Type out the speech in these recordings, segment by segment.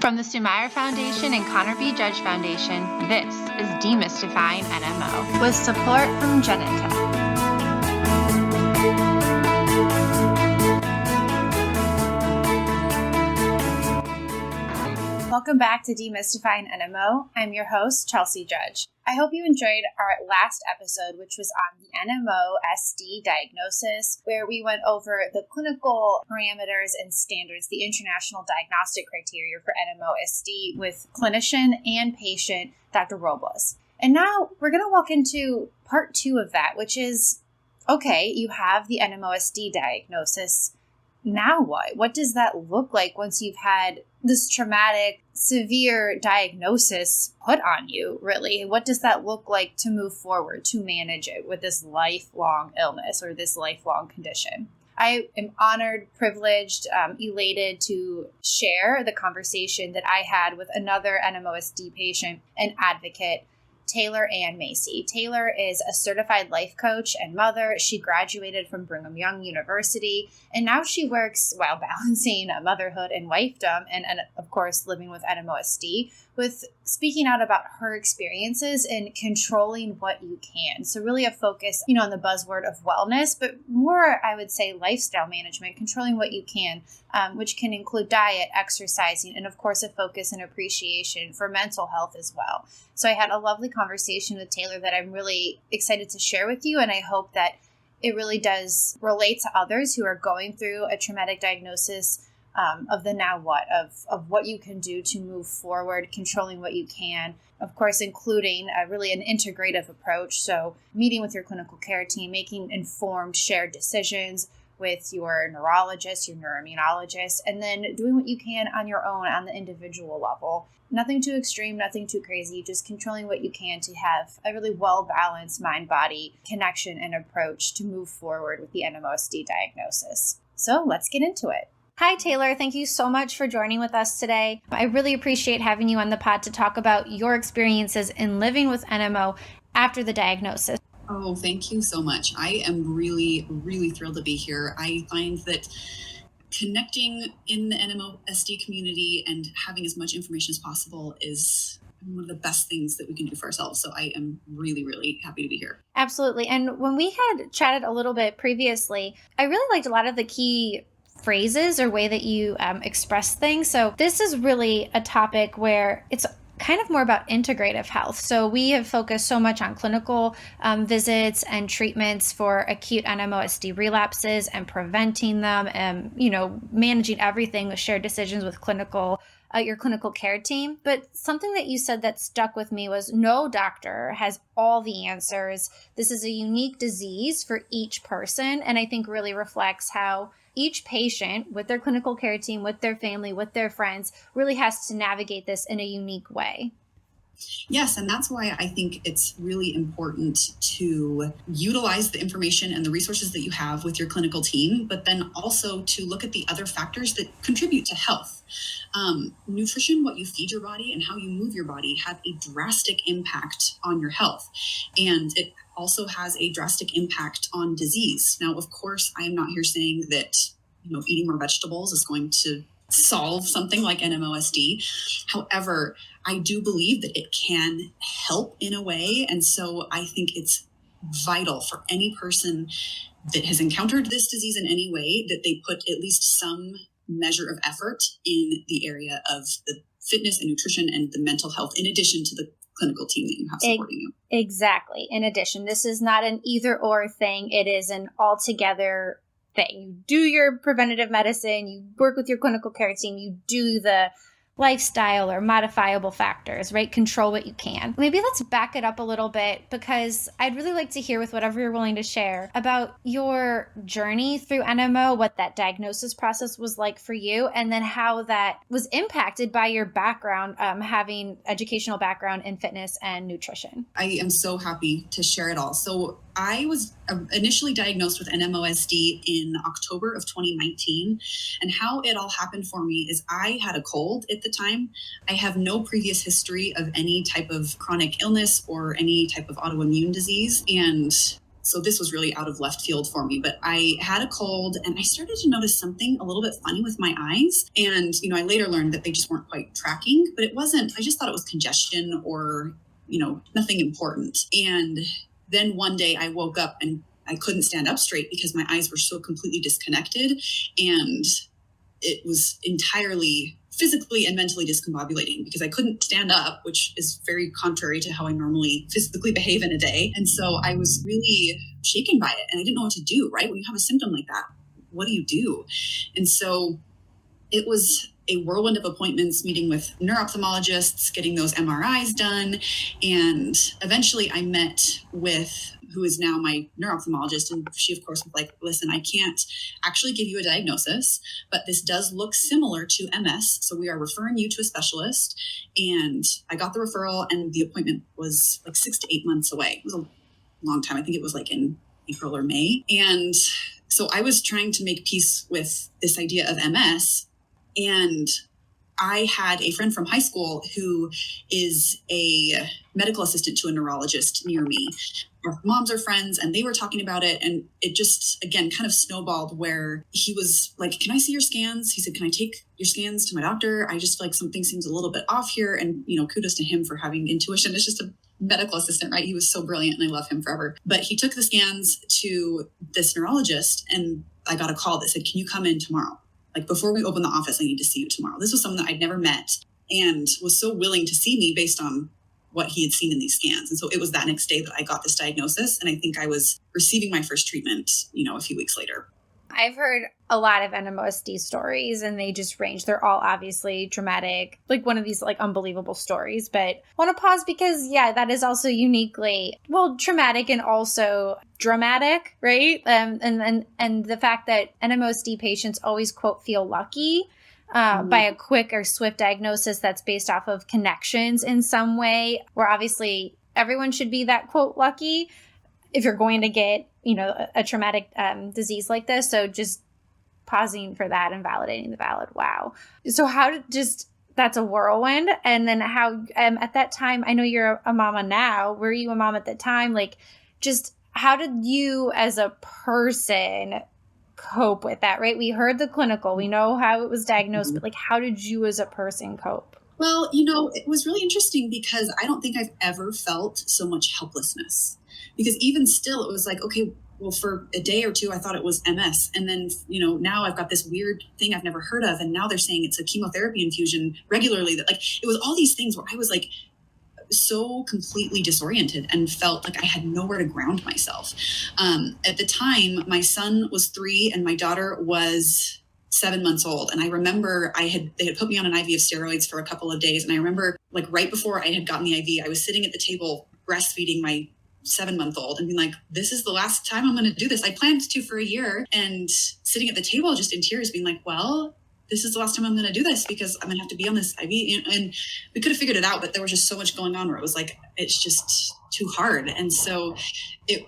From the Sumayer Foundation and Connor B. Judge Foundation, this is Demystifying NMO with support from Genentech. Welcome back to Demystifying NMO. I'm your host, Chelsea Judge. I hope you enjoyed our last episode, which was on the NMOSD diagnosis, where we went over the clinical parameters and standards, the international diagnostic criteria for NMOSD with clinician and patient Dr. Robles. And now we're going to walk into part 2 of that, which is, okay, you have the NMOSD diagnosis. Now what? What does that look like once you've had this traumatic, severe diagnosis put on you, really? What does that look like to move forward, to manage it with this lifelong illness or this lifelong condition? I am honored, privileged, elated to share the conversation that I had with another NMOSD patient and advocate, Taylor Ann Macey. Taylor is a certified life coach and mother. She graduated from Brigham Young University, and now she works while balancing motherhood and wifedom, and of course, living with NMOSD, with speaking out about her experiences and controlling what you can. So really a focus, on the buzzword of wellness, but more, I would say, lifestyle management, controlling what you can, which can include diet, exercising, and of course, a focus and appreciation for mental health as well. So I had a lovely conversation with Taylor that I'm really excited to share with you, and I hope that it really does relate to others who are going through a traumatic diagnosis of the now what, of what you can do to move forward, controlling what you can, of course, including really an integrative approach. So meeting with your clinical care team, making informed, shared decisions with your neurologist, your neuroimmunologist, and then doing what you can on your own on the individual level. Nothing too extreme, nothing too crazy, just controlling what you can to have a really well-balanced mind-body connection and approach to move forward with the NMOSD diagnosis. So let's get into it. Hi, Taylor. Thank you so much for joining with us today. I really appreciate having you on the pod to talk about your experiences in living with NMO after the diagnosis. Oh, thank you so much. I am really, really thrilled to be here. I find that connecting in the NMOSD community and having as much information as possible is one of the best things that we can do for ourselves. So I am really, really happy to be here. Absolutely. And when we had chatted a little bit previously, I really liked a lot of the key phrases or way that you express things. So this is really a topic where it's kind of more about integrative health. So we have focused so much on clinical visits and treatments for acute NMOSD relapses and preventing them and, managing everything with shared decisions with your clinical care team. But something that you said that stuck with me was no doctor has all the answers. This is a unique disease for each person. And I think really reflects how each patient with their clinical care team, with their family, with their friends, really has to navigate this in a unique way. Yes, and that's why I think it's really important to utilize the information and the resources that you have with your clinical team, but then also to look at the other factors that contribute to health. Nutrition, what you feed your body and how you move your body have a drastic impact on your health. And it also has a drastic impact on disease. Now, of course, I am not here saying that, eating more vegetables is going to solve something like NMOSD. However, I do believe that it can help in a way. And so I think it's vital for any person that has encountered this disease in any way that they put at least some measure of effort in the area of the fitness and nutrition and the mental health, in addition to the clinical team that you have supporting you. Exactly. In addition, this is not an either or thing. It is an altogether thing. You do your preventative medicine, you work with your clinical care team, you do the lifestyle or modifiable factors, right? Control what you can. Maybe let's back it up a little bit, because I'd really like to hear, with whatever you're willing to share, about your journey through NMO, what that diagnosis process was like for you, and then how that was impacted by your background, having educational background in fitness and nutrition. I am so happy to share it all. So I was initially diagnosed with NMOSD in October of 2019. And how it all happened for me is I had a cold at the time. I have no previous history of any type of chronic illness or any type of autoimmune disease. And So this was really out of left field for me, but I had a cold and I started to notice something a little bit funny with my eyes. And, I later learned that they just weren't quite tracking, but it wasn't, I just thought it was congestion or, nothing important. And then one day I woke up and I couldn't stand up straight because my eyes were so completely disconnected, and it was entirely physically and mentally discombobulating because I couldn't stand up, which is very contrary to how I normally physically behave in a day. And so I was really shaken by it and I didn't know what to do, right? When you have a symptom like that, what do you do? And so it was a whirlwind of appointments, meeting with neuro-ophthalmologists, getting those MRIs done. And eventually I met with who is now my neuro-ophthalmologist. And she, of course, was like, listen, I can't actually give you a diagnosis, but this does look similar to MS. So we are referring you to a specialist. And I got the referral and the appointment was like 6 to 8 months away. It was a long time. I think it was like in April or May. And so I was trying to make peace with this idea of MS. And I had a friend from high school who is a medical assistant to a neurologist near me. Our moms are friends and they were talking about it. And it just, again, kind of snowballed where he was like, can I see your scans? He said, can I take your scans to my doctor? I just feel like something seems a little bit off here. And, kudos to him for having intuition. It's just a medical assistant, right? He was so brilliant and I love him forever. But he took the scans to this neurologist and I got a call that said, can you come in tomorrow? Like, before we open the office, I need to see you tomorrow. This was someone that I'd never met and was so willing to see me based on what he had seen in these scans. And so it was that next day that I got this diagnosis. And I think I was receiving my first treatment, a few weeks later. I've heard a lot of NMOSD stories and they just range. They're all obviously dramatic, like one of these like unbelievable stories. But I want to pause because, that is also uniquely, traumatic and also dramatic, right? And the fact that NMOSD patients always, quote, feel lucky by a quick or swift diagnosis that's based off of connections in some way, where obviously everyone should be that, quote, lucky if you're going to get, a traumatic disease like this. So just pausing for that and validating the valid. Wow. So that's a whirlwind. And then how, at that time, I know you're a mama now. Were you a mom at that time? Like, just how did you as a person cope with that, right? We heard the clinical, we know how it was diagnosed, but like, how did you as a person cope? Well, it was really interesting because I don't think I've ever felt so much helplessness. Because even still, it was like, okay, well, for a day or two, I thought it was MS. And then, now I've got this weird thing I've never heard of. And now they're saying it's a chemotherapy infusion regularly. That, like, it was all these things where I was like so completely disoriented and felt like I had nowhere to ground myself. At the time, my son was 3 and my daughter was 7 months old. And I remember they had put me on an IV of steroids for a couple of days. And I remember, like, right before I had gotten the IV, I was sitting at the table breastfeeding my 7-month-old and being like, this is the last time I'm going to do this. I planned to for a year, and sitting at the table just in tears being like, well, this is the last time I'm going to do this because I'm going to have to be on this IV. And we could have figured it out, but there was just so much going on where it was like, it's just too hard. And so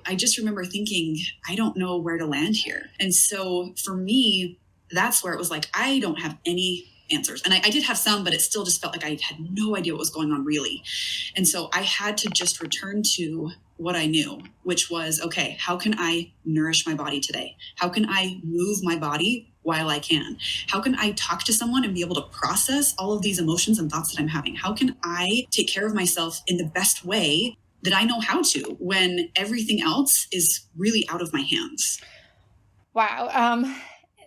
I just remember thinking, I don't know where to land here. And so for me, that's where it was like, I don't have any answers. And I did have some, but it still just felt like I had no idea what was going on really. And so I had to just return to what I knew, which was, okay, how can I nourish my body today? How can I move my body while I can? How can I talk to someone and be able to process all of these emotions and thoughts that I'm having? How can I take care of myself in the best way that I know how to when everything else is really out of my hands? Wow.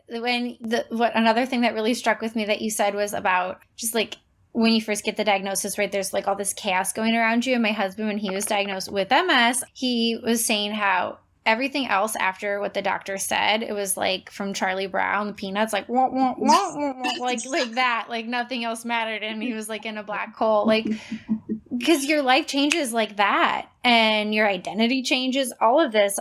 Another thing that really struck with me that you said was about just like, when you first get the diagnosis, right, there's like all this chaos going around you. And my husband, when he was diagnosed with MS, he was saying how everything else after what the doctor said, it was like from Charlie Brown, the Peanuts, like, wah, wah, wah, wah, wah, like that, like nothing else mattered. And he was like in a black hole, like, because your life changes like that and your identity changes, all of this.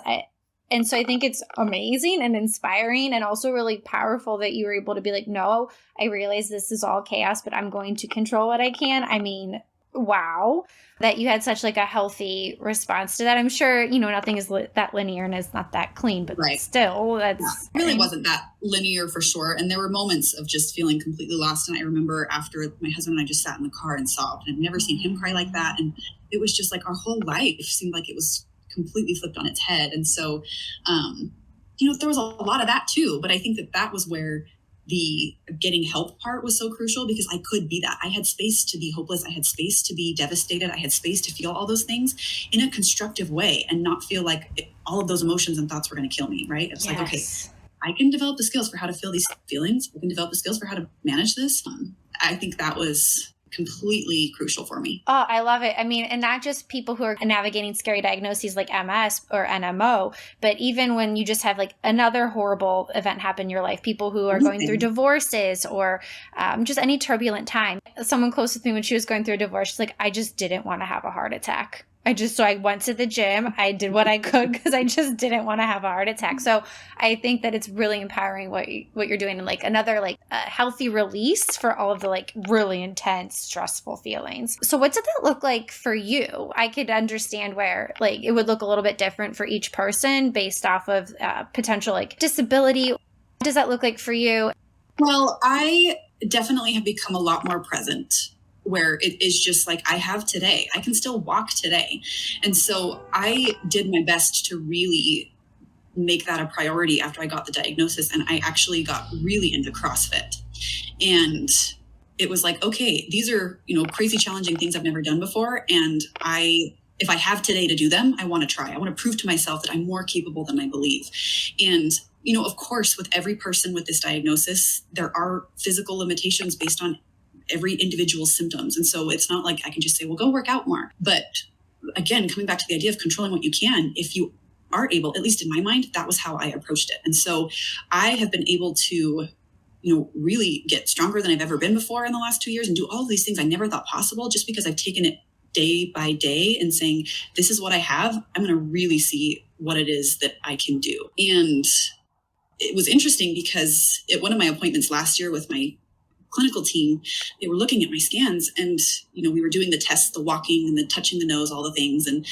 And so I think it's amazing and inspiring and also really powerful that you were able to be like, no, I realize this is all chaos, but I'm going to control what I can. I mean, wow, that you had such like a healthy response to that. I'm sure, nothing is that linear and it's not that clean, but right. Still, that's... Yeah, it really wasn't that linear for sure. And there were moments of just feeling completely lost. And I remember after my husband and I just sat in the car and sobbed. And I've never seen him cry like that. And it was just like our whole life seemed like it was completely flipped on its head. And so, there was a lot of that too, but I think that was where the getting help part was so crucial, because I could be that. I had space to be hopeless. I had space to be devastated. I had space to feel all those things in a constructive way and not feel like all of those emotions and thoughts were going to kill me, right? It's like, okay, I can develop the skills for how to feel these feelings. I can develop the skills for how to manage this. I think that was completely crucial for me. Oh, I love it. I mean, and not just people who are navigating scary diagnoses like MS or NMO, but even when you just have like another horrible event happen in your life, people who are going through divorces or just any turbulent time. Someone close with me, when she was going through a divorce, she's like, I just didn't want to have a heart attack. So I went to the gym. I did what I could because I just didn't want to have a heart attack. So I think that it's really empowering what you're doing, and like another like healthy release for all of the like really intense, stressful feelings. So what did that look like for you? I could understand where like it would look a little bit different for each person based off of potential like disability. What does that look like for you? Well, I definitely have become a lot more present, where it is just like I have today. I can still walk today. And so I did my best to really make that a priority after I got the diagnosis. And I actually got really into CrossFit. And it was like, okay, these are, crazy challenging things I've never done before. And if I have today to do them, I want to try. I want to prove to myself that I'm more capable than I believe. And of course, with every person with this diagnosis, there are physical limitations based on every individual's symptoms. And so it's not like I can just say, well, go work out more. But again, coming back to the idea of controlling what you can, if you are able, at least in my mind, that was how I approached it. And so I have been able to, really get stronger than I've ever been before in the last 2 years and do all of these things I never thought possible, just because I've taken it day by day and saying, this is what I have. I'm going to really see what it is that I can do. And it was interesting because at one of my appointments last year with my clinical team, they were looking at my scans, and we were doing the tests, the walking and the touching the nose, all the things, and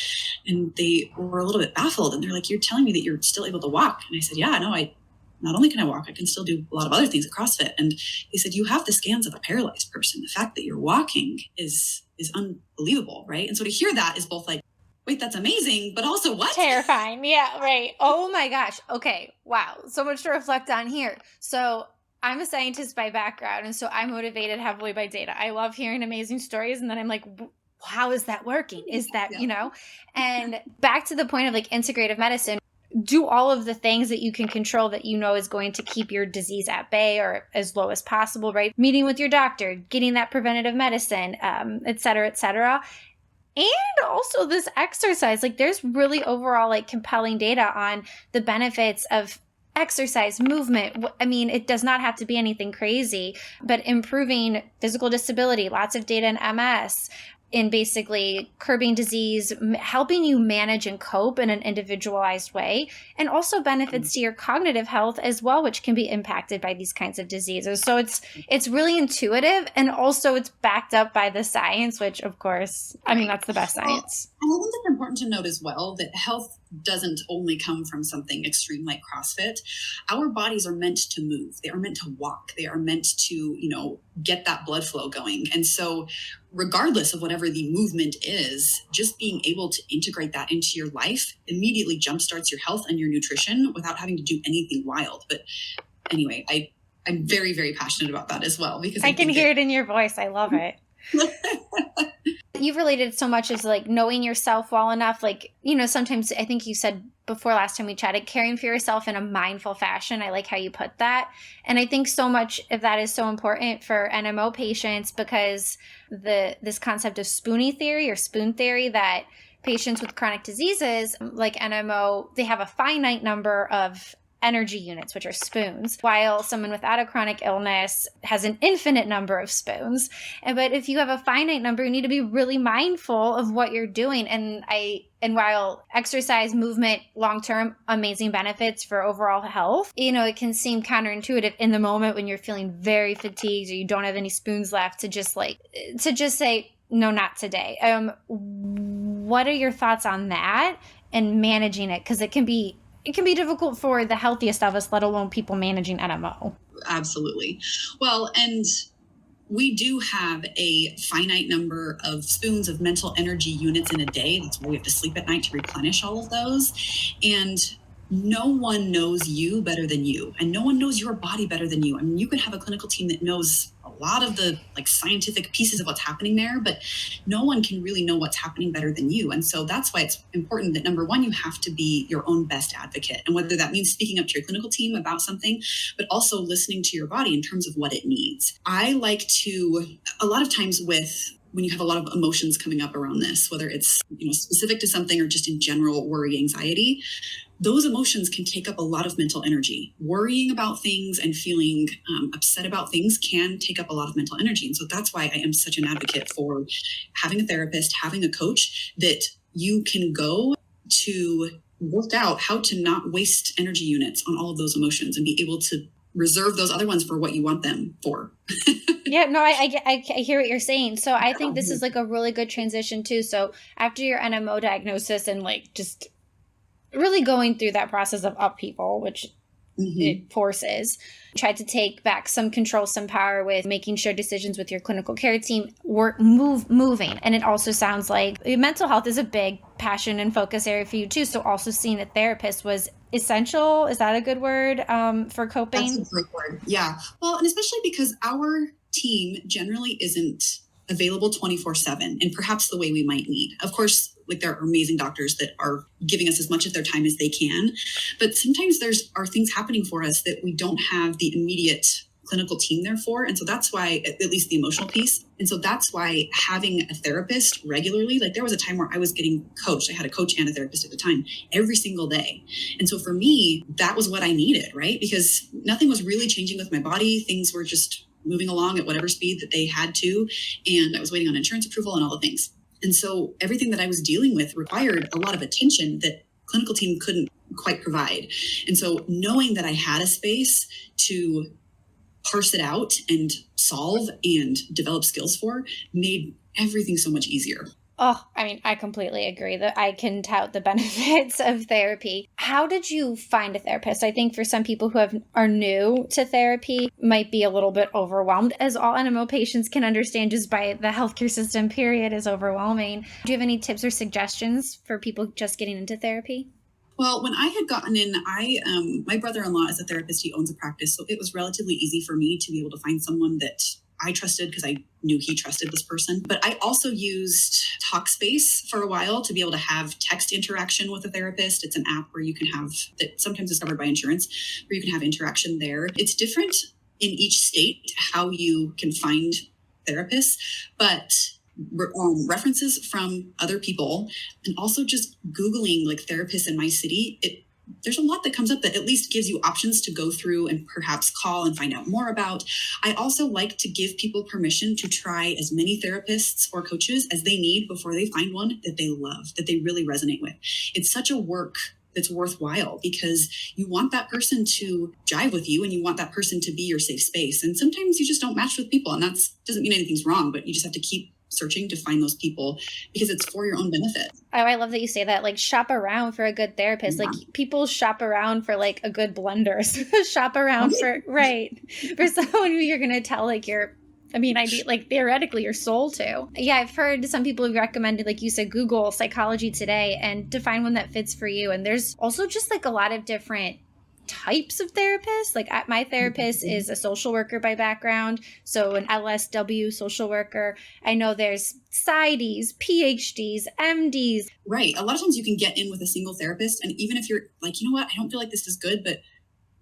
they were a little bit baffled, and they're like, you're telling me that you're still able to walk? And I said, yeah, no, I not only can I walk, I can still do a lot of other things at CrossFit. And they said, you have the scans of a paralyzed person. The fact that you're walking is unbelievable, right? And so to hear that is both like, wait, that's amazing, but also what? Terrifying. Yeah, right. Oh my gosh. Okay. Wow. So much to reflect on here. So I'm a scientist by background, and so I'm motivated heavily by data. I love hearing amazing stories, and then I'm like, how is that working? Is that, and back to the point of like integrative medicine, do all of the things that you can control that is going to keep your disease at bay or as low as possible, right? Meeting with your doctor, getting that preventative medicine, et cetera, et cetera. And also this exercise, like there's really overall like compelling data on the benefits of exercise, movement. I mean, it does not have to be anything crazy, but improving physical disability, lots of data in MS, in basically curbing disease, helping you manage and cope in an individualized way, and also benefits to your cognitive health as well, which can be impacted by these kinds of diseases. So it's really intuitive, and also it's backed up by the science, which of course, I mean, that's the best science. And I think it's important to note as well that health doesn't only come from something extreme like CrossFit. Our bodies are meant to move. They are meant to walk. They are meant to, get that blood flow going. And so regardless of whatever the movement is, just being able to integrate that into your life immediately jumpstarts your health and your nutrition without having to do anything wild. But anyway, I'm very, very passionate about that as well, because I can hear it in your voice. I love it. You've related so much as like knowing yourself well enough, like, sometimes I think you said before last time we chatted, caring for yourself in a mindful fashion. I like how you put that. And I think so much of that is so important for NMO patients, because this concept of spoonie theory or spoon theory, that patients with chronic diseases like NMO, they have a finite number of energy units, which are spoons, while someone without a chronic illness has an infinite number of spoons. But if you have a finite number, you need to be really mindful of what you're doing. And while exercise, movement, long-term, amazing benefits for overall health, it can seem counterintuitive in the moment when you're feeling very fatigued or you don't have any spoons left to just say, no, not today. What are your thoughts on that and managing it? Because it can be difficult for the healthiest of us, let alone people managing NMO. Absolutely. Well, and we do have a finite number of spoons of mental energy units in a day. That's why we have to sleep at night to replenish all of those. And no one knows you better than you, and no one knows your body better than you. I mean, you could have a clinical team that knows a lot of the scientific pieces of what's happening there, but no one can really know what's happening better than you. And so that's why it's important that, number one, you have to be your own best advocate. And whether that means speaking up to your clinical team about something, but also listening to your body in terms of what it needs. I like to, a lot of times when you have a lot of emotions coming up around this, whether it's specific to something or just in general worry, anxiety, those emotions can take up a lot of mental energy. Worrying about things and feeling upset about things can take up a lot of mental energy. And so that's why I am such an advocate for having a therapist, having a coach that you can go to work out how to not waste energy units on all of those emotions and be able to reserve those other ones for what you want them for. Yeah, no, I hear what you're saying. So I think this is a really good transition too. So after your NMO diagnosis and just really going through that process of upheaval, which it forces, tried to take back some control, some power with making sure decisions with your clinical care team were moving. And it also sounds like mental health is a big passion and focus area for you too. So also seeing a therapist was essential. Is that a good word for coping? That's a great word. Yeah. Well, and especially because our team generally isn't available 24/7 and perhaps the way we might need. Of course, there are amazing doctors that are giving us as much of their time as they can, but sometimes are things happening for us that we don't have the immediate clinical team there for. And so that's why, at least the emotional piece. And so that's why having a therapist regularly, there was a time where I was getting coached. I had a coach and a therapist at the time every single day. And so for me, that was what I needed, right? Because nothing was really changing with my body. Things were just moving along at whatever speed that they had to. And I was waiting on insurance approval and all the things. And so everything that I was dealing with required a lot of attention that clinical team couldn't quite provide. And so knowing that I had a space to parse it out and solve and develop skills for made everything so much easier. Oh, I mean, I completely agree that I can tout the benefits of therapy. How did you find a therapist? I think for some people who are new to therapy might be a little bit overwhelmed, as all NMO patients can understand just by the healthcare system, period, is overwhelming. Do you have any tips or suggestions for people just getting into therapy? Well, when I had gotten in, my brother-in-law is a therapist. He owns a practice. So it was relatively easy for me to be able to find someone that I trusted because I knew he trusted this person. But I also used Talkspace for a while to be able to have text interaction with a therapist. It's an app where you can have, that sometimes is covered by insurance, where you can have interaction there. It's different in each state how you can find therapists, but references from other people and also just Googling therapists in my city, there's a lot that comes up that at least gives you options to go through and perhaps call and find out more about. I also like to give people permission to try as many therapists or coaches as they need before they find one that they love, that they really resonate with. It's such a work that's worthwhile because you want that person to jive with you and you want that person to be your safe space. And sometimes you just don't match with people, and that doesn't mean anything's wrong, but you just have to keep searching to find those people because it's for your own benefit. Oh, I love that you say that. Shop around for a good therapist. Yeah. People shop around for a good blender. Shop around for someone who you're going to tell theoretically your soul to. Yeah, I've heard some people have recommended, like you said, Google Psychology Today and to find one that fits for you. And there's also just a lot of different types of therapists. My therapist is a social worker by background, so an LSW social worker. I know there's PsyDs, PhDs, MDs. Right. A lot of times you can get in with a single therapist, and even if you're I don't feel like this is good, but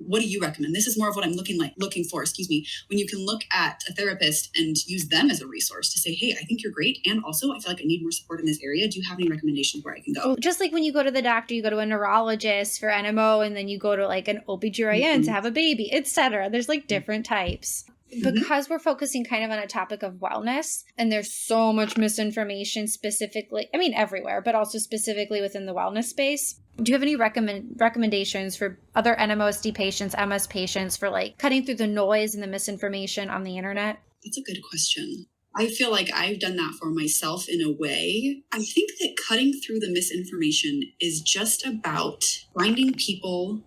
what do you recommend? This is more of what I'm looking for, when you can look at a therapist and use them as a resource to say, hey, I think you're great. And also I feel like I need more support in this area. Do you have any recommendations where I can go? Well, just like when you go to the doctor, you go to a neurologist for NMO, and then you go to an OBGYN to have a baby, etc. There's different types. Because we're focusing kind of on a topic of wellness, and there's so much misinformation specifically, everywhere, but also specifically within the wellness space. Do you have any recommendations for other NMOSD patients, MS patients, for cutting through the noise and the misinformation on the internet? That's a good question. I feel like I've done that for myself in a way. I think that cutting through the misinformation is just about finding people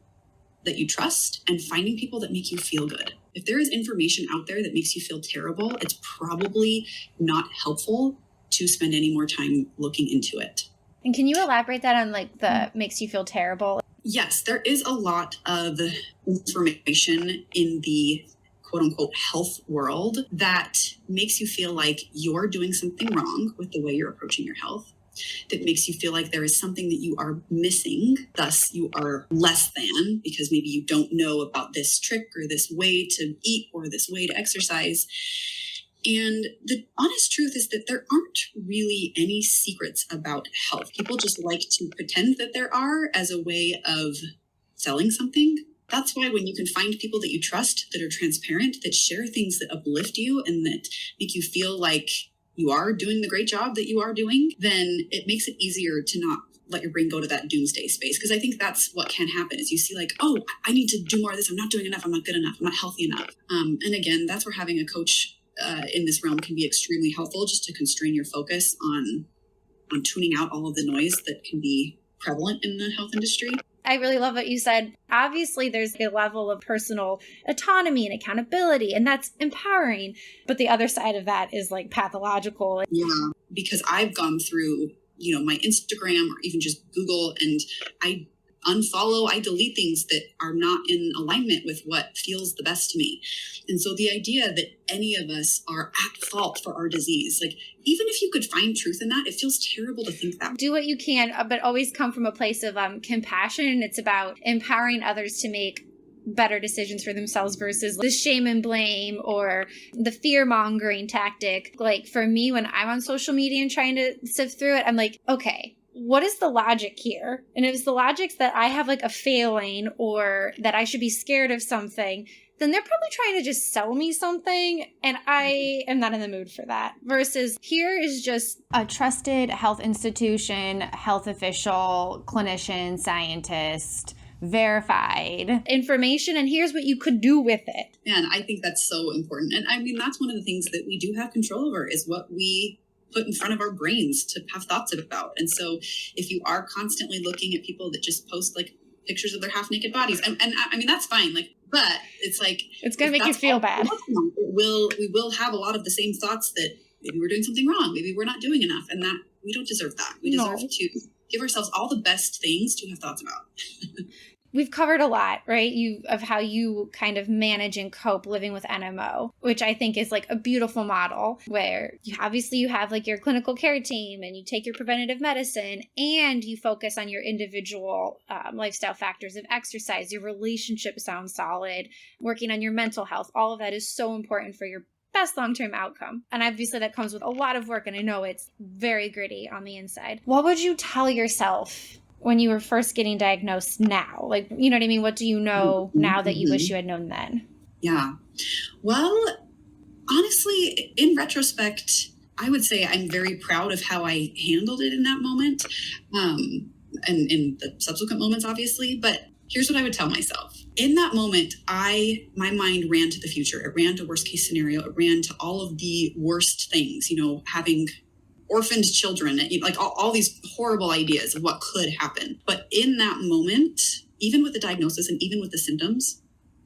that you trust and finding people that make you feel good. If there is information out there that makes you feel terrible, it's probably not helpful to spend any more time looking into it. And can you elaborate that on like the makes you feel terrible? Yes, there is a lot of information in the quote unquote health world that makes you feel like you're doing something wrong with the way you're approaching your health, that makes you feel like there is something that you are missing. Thus, you are less than because maybe you don't know about this trick or this way to eat or this way to exercise. And the honest truth is that there aren't really any secrets about health. People just like to pretend that there are as a way of selling something. That's why when you can find people that you trust, that are transparent, that share things that uplift you and that make you feel like you are doing the great job that you are doing, then it makes it easier to not let your brain go to that doomsday space. Because I think that's what can happen is you see like, oh, I need to do more of this. I'm not doing enough. I'm not good enough. I'm not healthy enough. And again, that's where having a coach in this realm can be extremely helpful, just to constrain your focus on tuning out all of the noise that can be prevalent in the health industry. I really love what you said. Obviously, there's a level of personal autonomy and accountability, and that's empowering. But the other side of that is like pathological. Yeah, because I've gone through, my Instagram or even just Google, and I unfollow, I delete things that are not in alignment with what feels the best to me. And so the idea that any of us are at fault for our disease, like even if you could find truth in that, it feels terrible to think that. Do what you can, but always come from a place of compassion. It's about empowering others to make better decisions for themselves versus the shame and blame or the fear-mongering tactic. Like for me, when I'm on social media and trying to sift through it, I'm like, okay, what is the logic here? And if it's the logic that I have like a failing or that I should be scared of something, then they're probably trying to just sell me something, and I am not in the mood for that. Versus here is just a trusted health institution, health official, clinician, scientist, verified information, and here's what you could do with it. And I think that's so important. And I mean, that's one of the things that we do have control over is what we put in front of our brains to have thoughts about. And so if you are constantly looking at people that just post like pictures of their half naked bodies, and I mean, that's fine. Like, but it's like, it's going to make you feel bad. We will have a lot of the same thoughts that maybe we're doing something wrong. Maybe we're not doing enough, and that we don't deserve that. We deserve to give ourselves all the best things to have thoughts about. We've covered a lot, right? Of how you kind of manage and cope living with NMO, which I think is like a beautiful model where you have like your clinical care team and you take your preventative medicine and you focus on your individual lifestyle factors of exercise. Your relationship sounds solid, working on your mental health. All of that is so important for your best long-term outcome. And obviously that comes with a lot of work, and I know it's very gritty on the inside. What would you tell yourself when you were first getting diagnosed now? Like, you know what I mean? What do you know now that you wish you had known then? Yeah. Well, honestly, in retrospect, I would say I'm very proud of how I handled it in that moment, and in the subsequent moments, obviously. But here's what I would tell myself. In that moment, my mind ran to the future. It ran to worst case scenario. It ran to all of the worst things, having orphaned children, like all these horrible ideas of what could happen. But in that moment, even with the diagnosis and even with the symptoms,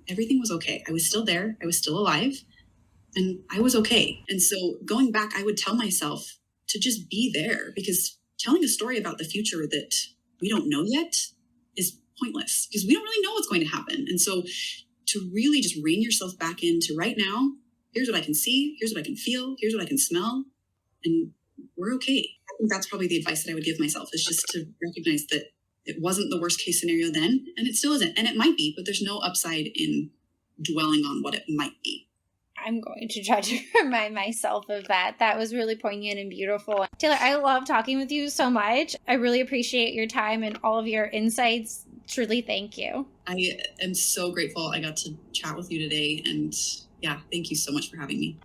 everything was okay. I was still there. I was still alive, and I was okay. And so going back, I would tell myself to just be there, because telling a story about the future that we don't know yet is pointless, because we don't really know what's going to happen. And so to really just rein yourself back into right now, here's what I can see, here's what I can feel, here's what I can smell, and we're okay. I think that's probably the advice that I would give myself, is just to recognize that it wasn't the worst case scenario then, and it still isn't. And it might be, but there's no upside in dwelling on what it might be. I'm going to try to remind myself of that. That was really poignant and beautiful. Taylor, I love talking with you so much. I really appreciate your time and all of your insights. Truly, thank you. I am so grateful I got to chat with you today. And yeah, thank you so much for having me.